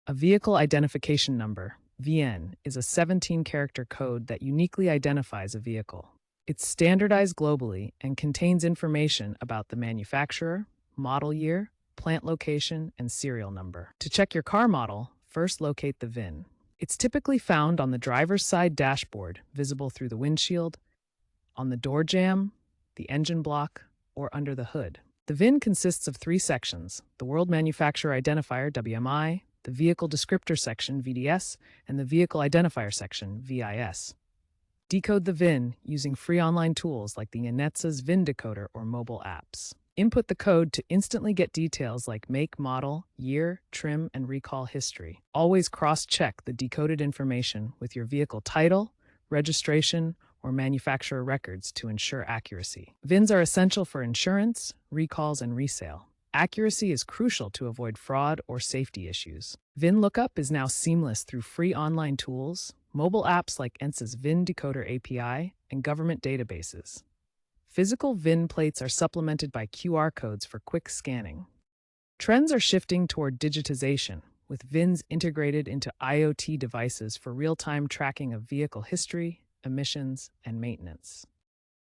A vehicle identification number, VIN, is a 17-character code that uniquely identifies a vehicle. It's standardized globally and contains information about the manufacturer, model year, plant location, and serial number. To check your car model, first locate the VIN. It's typically found on the driver's side dashboard, visible through the windshield, on the door jamb, the engine block, or under the hood. The VIN consists of three sections: the World Manufacturer Identifier, WMI, the Vehicle Descriptor section, VDS, and the Vehicle Identifier section, VIS. Decode the VIN using free online tools like the Yanetsa's VIN Decoder or mobile apps. Input the code to instantly get details like make, model, year, trim, and recall history. Always cross-check the decoded information with your vehicle title, registration, or manufacturer records to ensure accuracy. VINs are essential for insurance, recalls, and resale. Accuracy is crucial to avoid fraud or safety issues. VIN Lookup is now seamless through free online tools, mobile apps like ENSA's VIN Decoder API, and government databases. Physical VIN plates are supplemented by QR codes for quick scanning. Trends are shifting toward digitization, with VINs integrated into IoT devices for real-time tracking of vehicle history, emissions, and maintenance.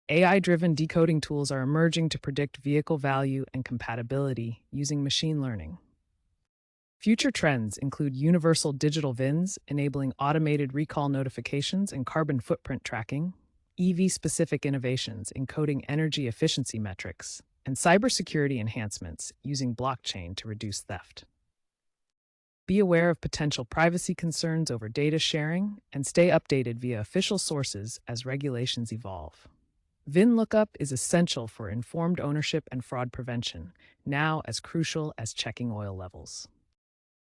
AI-driven decoding tools are emerging to predict vehicle value and compatibility using machine learning. Future trends include universal digital VINs, enabling automated recall notifications and carbon footprint tracking, EV-specific innovations encoding energy efficiency metrics, and cybersecurity enhancements using blockchain to reduce theft. Be aware of potential privacy concerns over data sharing and stay updated via official sources as regulations evolve. VIN Lookup is essential for informed ownership and fraud prevention, now as crucial as checking oil levels.